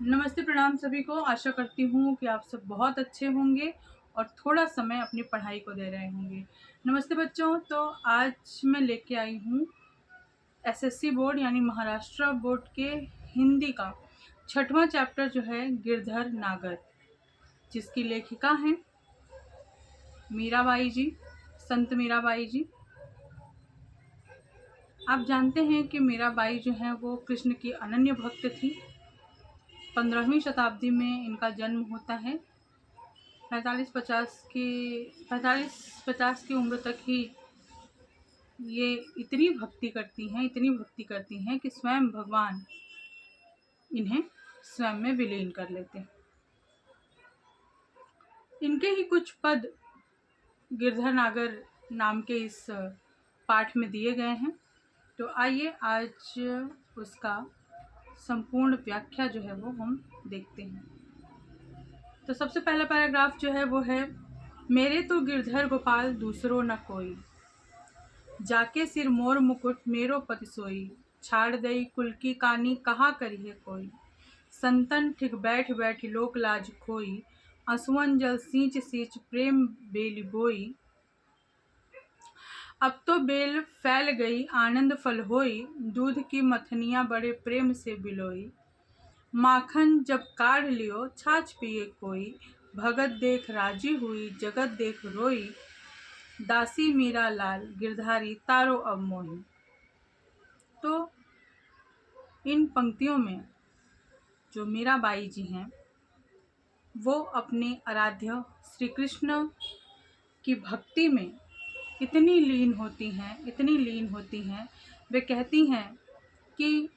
नमस्ते, प्रणाम सभी को। आशा करती हूँ कि आप सब बहुत अच्छे होंगे और थोड़ा समय अपनी पढ़ाई को दे रहे होंगे। नमस्ते बच्चों, तो आज मैं लेके आई हूँ एसएससी बोर्ड यानी महाराष्ट्र बोर्ड के हिंदी का 6वां चैप्टर जो है गिरधर नागर, जिसकी लेखिका हैं मीराबाई जी, संत मीराबाई जी। आप जानते हैं कि मीराबाई जो है वो कृष्ण की अनन्य भक्त थी। 15वीं शताब्दी में इनका जन्म होता है। 45-50 की उम्र तक ही ये इतनी भक्ति करती हैं कि स्वयं भगवान इन्हें स्वयं में विलीन कर लेते हैं। इनके ही कुछ पद गिरधर नागर नाम के इस पाठ में दिए गए हैं। तो आइए आज उसका संपूर्ण व्याख्या जो है वो हम देखते हैं। तो सबसे पहला पैराग्राफ जो है वो है, मेरे तो गिरधर गोपाल दूसरो न कोई, जाके सिर मोर मुकुट मेरो पति सोई, छाड़ दई कुल की कानी कहा करिए कोई, संतन ठिक बैठ बैठ लोक लाज खोई, असुवन जल सींच सींच प्रेम बेली बोई, अब तो बेल फैल गई आनंद फल होई, दूध की मथनियाँ बड़े प्रेम से बिलोई, माखन जब काढ़ लियो छाछ पिए कोई, भगत देख राजी हुई जगत देख रोई, दासी मीरा लाल गिरधारी तारो अब मोही। तो इन पंक्तियों में जो मीराबाई जी हैं वो अपने आराध्य श्री कृष्ण की भक्ति में इतनी लीन होती हैं, वे कहती हैं कि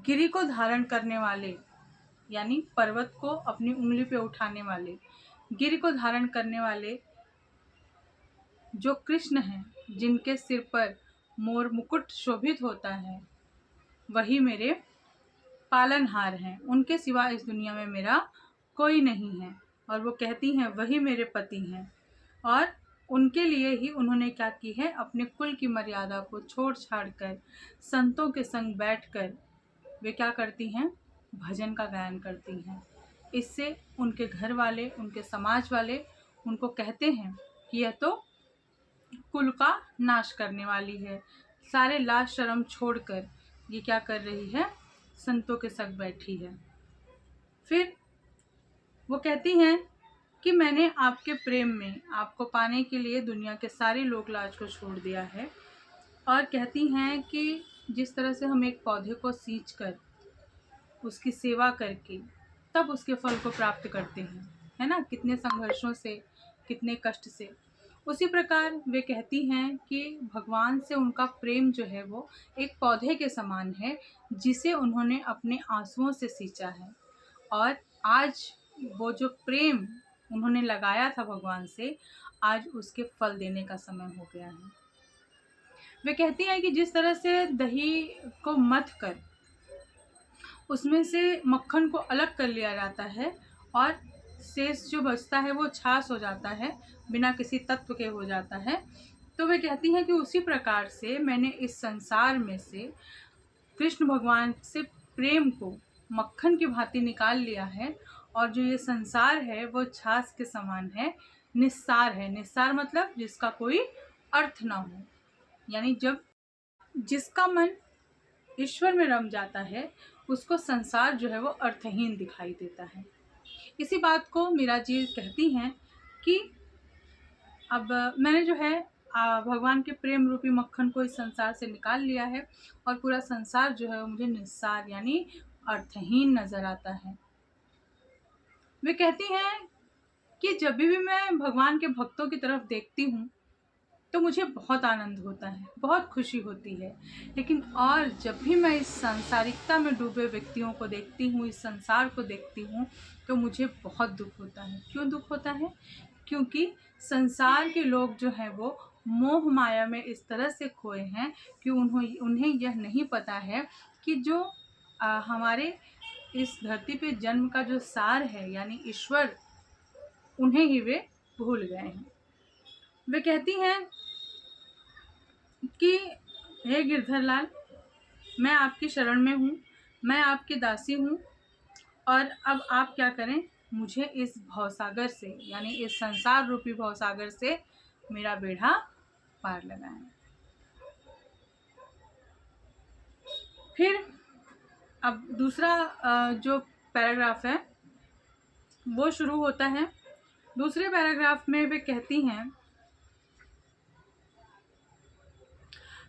गिरि को धारण करने वाले यानी पर्वत को अपनी उंगली पे उठाने वाले, गिरि को धारण करने वाले जो कृष्ण हैं, जिनके सिर पर मोर मुकुट शोभित होता है, वही मेरे पालनहार हैं। उनके सिवा इस दुनिया में मेरा कोई नहीं है। और वो कहती हैं वही मेरे पति हैं। और उनके लिए ही उन्होंने क्या की है, अपने कुल की मर्यादा को छोड़ छाड़ कर संतों के संग बैठकर वे क्या करती हैं, भजन का गायन करती हैं। इससे उनके घर वाले, उनके समाज वाले उनको कहते हैं कि यह तो कुल का नाश करने वाली है। सारे लाज शर्म छोड़कर ये क्या कर रही है, संतों के संग बैठी है। फिर वो कहती हैं कि मैंने आपके प्रेम में आपको पाने के लिए दुनिया के सारे लोक लाज को छोड़ दिया है। और कहती हैं कि जिस तरह से हम एक पौधे को सींच कर उसकी सेवा करके तब उसके फल को प्राप्त करते हैं, है ना, कितने संघर्षों से, कितने कष्ट से, उसी प्रकार वे कहती हैं कि भगवान से उनका प्रेम जो है वो एक पौधे के समान है, जिसे उन्होंने अपने आंसुओं से सींचा है। और आज वो जो प्रेम उन्होंने लगाया था भगवान से, आज उसके फल देने का समय हो गया है। वे कहती हैं कि जिस तरह से दही को मथ कर उसमें से मक्खन को अलग कर लिया जाता है और शेष जो बचता है वो छाछ हो जाता है, बिना किसी तत्व के हो जाता है, तो वे कहती हैं कि उसी प्रकार से मैंने इस संसार में से कृष्ण भगवान से प्रेम को मक्खन की भांति निकाल लिया है। और जो ये संसार है वो छाछ के समान है, निस्सार है। निस्सार मतलब जिसका कोई अर्थ ना हो, यानी जब जिसका मन ईश्वर में रम जाता है उसको संसार जो है वो अर्थहीन दिखाई देता है। इसी बात को मीरा जी कहती हैं कि अब मैंने जो है भगवान के प्रेम रूपी मक्खन को इस संसार से निकाल लिया है और पूरा संसार जो है वो मुझे निस्सार यानी अर्थहीन नजर आता है। वे कहती हैं कि जब भी मैं भगवान के भक्तों की तरफ देखती हूँ तो मुझे बहुत आनंद होता है, बहुत खुशी होती है। लेकिन और जब भी मैं इस सांसारिकता में डूबे व्यक्तियों को देखती हूँ, इस संसार को देखती हूँ, तो मुझे बहुत दुख होता है। क्यों दुख होता है? क्योंकि संसार के लोग जो हैं वो मोह माया में इस तरह से खोए हैं कि उन्हें यह नहीं पता है कि जो हमारे इस धरती पे जन्म का जो सार है यानी ईश्वर, उन्हें ही वे भूल गए हैं। वे कहती हैं कि हे गिरधर लाल, मैं आपकी शरण में हूँ, मैं आपकी दासी हूँ और अब आप क्या करें, मुझे इस भवसागर से यानी इस संसार रूपी भवसागर से मेरा बेड़ा पार लगाएं। फिर अब दूसरा जो पैराग्राफ है वो शुरू होता है। दूसरे पैराग्राफ में वे कहती हैं,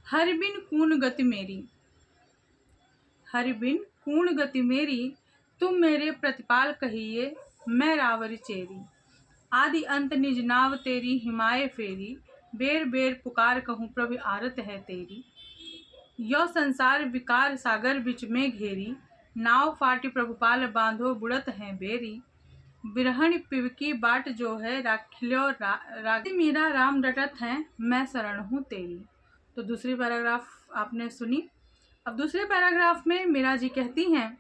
हर बिन कून गति मेरी, हर बिन कूण गति मेरी, तुम मेरे प्रतिपाल कहिए मैं रावरी चेरी। आदि अंत निज नाव तेरी हिमाय फेरी, बेर बेर पुकार कहूँ प्रभु आरत है तेरी। यो संसार विकार सागर बिच में घेरी, नाव फाटी प्रभुपाल बांधो बुड़त है बेरी। बिरहण पिवकी बाट जो है राखिल्यो राखी मीरा राम डटत है मैं शरण हूँ तेरी। तो दूसरी पैराग्राफ आपने सुनी। अब दूसरे पैराग्राफ में मीरा जी कहती हैं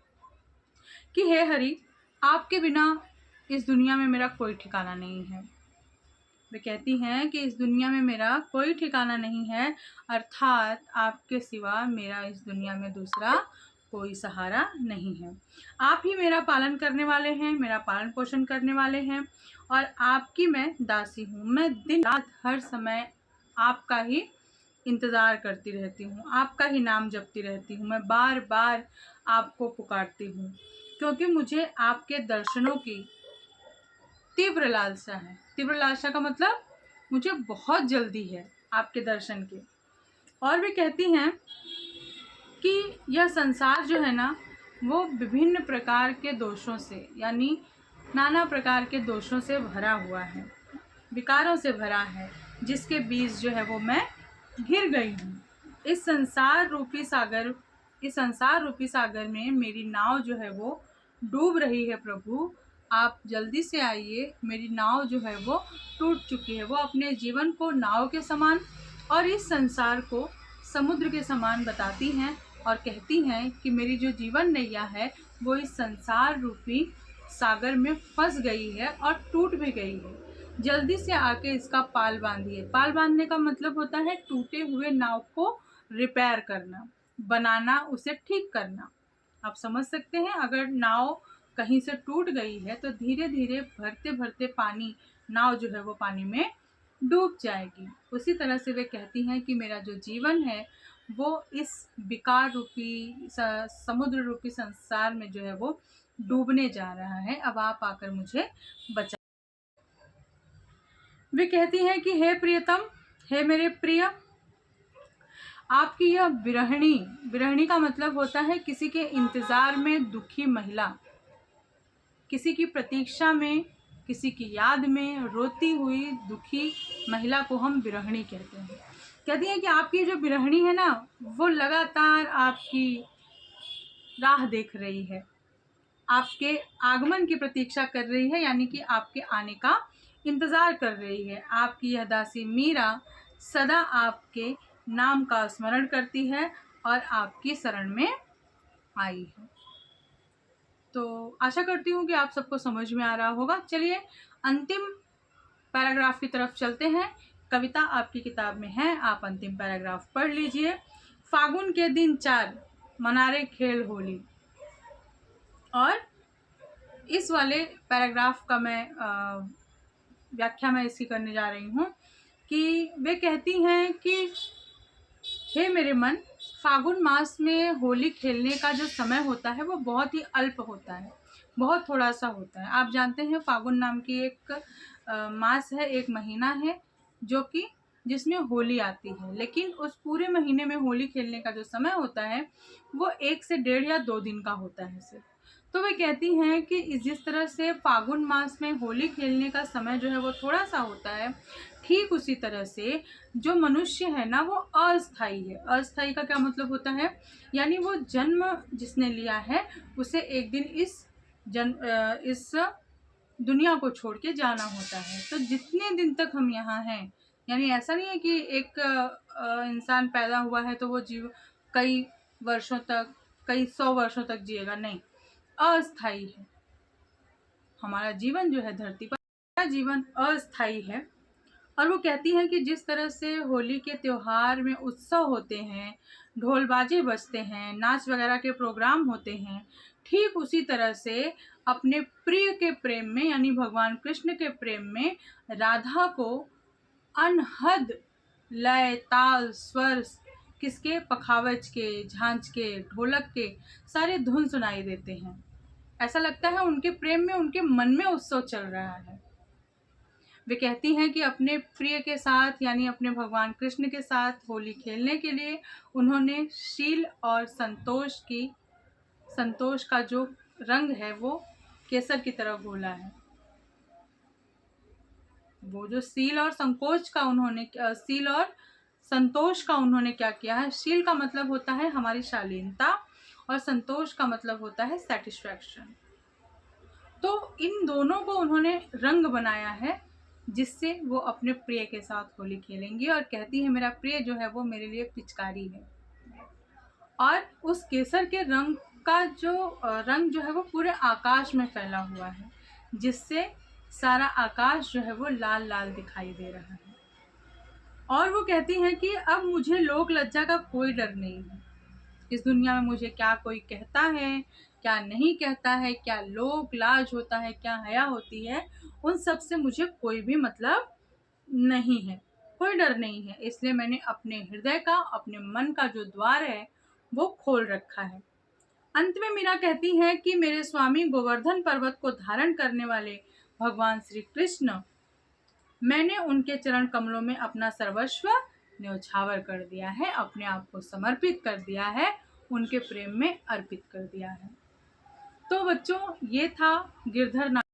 कि हे हरि, आपके बिना इस दुनिया में मेरा कोई ठिकाना नहीं है। वे कहती हैं कि इस दुनिया में मेरा कोई ठिकाना नहीं है, अर्थात आपके सिवा मेरा इस दुनिया में दूसरा कोई सहारा नहीं है। आप ही मेरा पालन करने वाले हैं, मेरा पालन पोषण करने वाले हैं, और आपकी मैं दासी हूँ। मैं दिन रात हर समय आपका ही इंतज़ार करती रहती हूँ, आपका ही नाम जपती रहती हूँ। मैं बार बार आपको पुकारती हूँ क्योंकि मुझे आपके दर्शनों की तीव्र लालसा है। तीव्र लालसा का मतलब मुझे बहुत जल्दी है आपके दर्शन की। और भी कहती हैं कि यह संसार जो है ना वो विभिन्न प्रकार के दोषों से यानी नाना प्रकार के दोषों से भरा हुआ है, विकारों से भरा है, जिसके बीच जो है वो मैं घिर गई हूँ। इस संसार रूपी सागर में मेरी नाव जो है वो डूब रही है। प्रभु आप जल्दी से आइए, मेरी नाव जो है वो टूट चुकी है। वो अपने जीवन को नाव के समान और इस संसार को समुद्र के समान बताती हैं और कहती हैं कि मेरी जो जीवन नैया है वो इस संसार रूपी सागर में फंस गई है और टूट भी गई है। जल्दी से आके इसका पाल बांधिए। पाल बांधने का मतलब होता है टूटे हुए नाव को रिपेयर करना, बनाना, उसे ठीक करना। आप समझ सकते हैं, अगर नाव कहीं से टूट गई है तो धीरे धीरे भरते भरते पानी नाव जो है वो पानी में डूब जाएगी। उसी तरह से वे कहती हैं कि मेरा जो जीवन है वो इस विकार रूपी समुद्र रूपी संसार में जो है वो डूबने जा रहा है। अब आप आकर मुझे बचा। वे कहती हैं कि हे प्रियतम, हे मेरे प्रिय, आपकी यह विरहिणी, विरहिणी का मतलब होता है किसी के इंतजार में दुखी महिला, किसी की प्रतीक्षा में, किसी की याद में रोती हुई दुखी महिला को हम विरहिणी कहते हैं। कहती हैं कि आपकी जो विरहिणी है ना वो लगातार आपकी राह देख रही है, आपके आगमन की प्रतीक्षा कर रही है, यानी कि आपके आने का इंतज़ार कर रही है। आपकी यह दासी मीरा सदा आपके नाम का स्मरण करती है और आपकी शरण में आई है। तो आशा करती हूँ कि आप सबको समझ में आ रहा होगा। चलिए अंतिम पैराग्राफ की तरफ चलते हैं। कविता आपकी किताब में है, आप अंतिम पैराग्राफ पढ़ लीजिए। फागुन के दिन 4 मनारे खेल होली। और इस वाले पैराग्राफ का मैं व्याख्या मैं इसकी करने जा रही हूँ कि वे कहती हैं कि हे मेरे मन, फागुन मास में होली खेलने का जो समय होता है वो बहुत ही अल्प होता है, बहुत थोड़ा सा होता है। आप जानते हैं फागुन नाम की एक मास है, एक महीना है जो कि जिसमें होली आती है, लेकिन उस पूरे महीने में होली खेलने का जो समय होता है वो 1 से 1.5 या 2 दिन का होता है सिर्फ। तो वे कहती हैं कि जिस तरह से फागुन मास में होली खेलने का समय जो है वो थोड़ा सा होता है, ठीक उसी तरह से जो मनुष्य है ना वो अस्थाई है। अस्थाई का क्या मतलब होता है, यानी वो जन्म जिसने लिया है उसे एक दिन इस दुनिया को छोड़ के जाना होता है। तो जितने दिन तक हम यहाँ हैं, यानी ऐसा नहीं है कि एक इंसान पैदा हुआ है तो वो कई वर्षों तक, कई 100 वर्षों तक जिएगा, नहीं, अस्थाई है। हमारा जीवन जो है धरती पर, जीवन अस्थाई है और वो कहती हैं कि जिस तरह से होली के त्योहार में उत्सव होते हैं, ढोल बाजे बजते हैं, नाच वगैरह के प्रोग्राम होते हैं, ठीक उसी तरह से अपने प्रिय के प्रेम में यानी भगवान कृष्ण के प्रेम में राधा को अनहद लय, ताल, स्वर, किसके, पखावज के, झांझ के, ढोलक के सारे धुन सुनाई देते हैं। ऐसा लगता है उनके प्रेम में, उनके मन में उत्सव चल रहा है। वे कहती हैं कि अपने प्रिय के साथ यानी अपने भगवान कृष्ण के साथ होली खेलने के लिए उन्होंने शील और संतोष का जो रंग है वो केसर की तरह घोला है। वो जो सील और संतोष का उन्होंने क्या किया है। शील का मतलब होता है हमारी शालीनता और संतोष का मतलब होता है सेटिस्फैक्शन। तो इन दोनों को उन्होंने रंग बनाया है जिससे वो अपने प्रिय के साथ होली खेलेंगी। और कहती है मेरा प्रिय जो है वो मेरे लिए पिचकारी है। और उस केसर के रंग का रंग जो है वो पूरे आकाश में फैला हुआ है, जिससे सारा आकाश जो है वो लाल लाल दिखाई दे रहा है। और वो कहती हैं कि अब मुझे लोक लज्जा का कोई डर नहीं है। इस दुनिया में मुझे क्या कोई कहता है, क्या नहीं कहता है, क्या लोक लाज होता है, क्या हया होती है, उन सब से मुझे कोई भी मतलब नहीं है, कोई डर नहीं है। इसलिए मैंने अपने हृदय का, अपने मन का जो द्वार है वो खोल रखा है। अंत में मीरा कहती है कि मेरे स्वामी गोवर्धन पर्वत को धारण करने वाले भगवान श्री कृष्ण, मैंने उनके चरण कमलों में अपना सर्वस्व न्यौछावर कर दिया है, अपने आप को समर्पित कर दिया है, उनके प्रेम में अर्पित कर दिया है। तो बच्चों, ये था गिरधर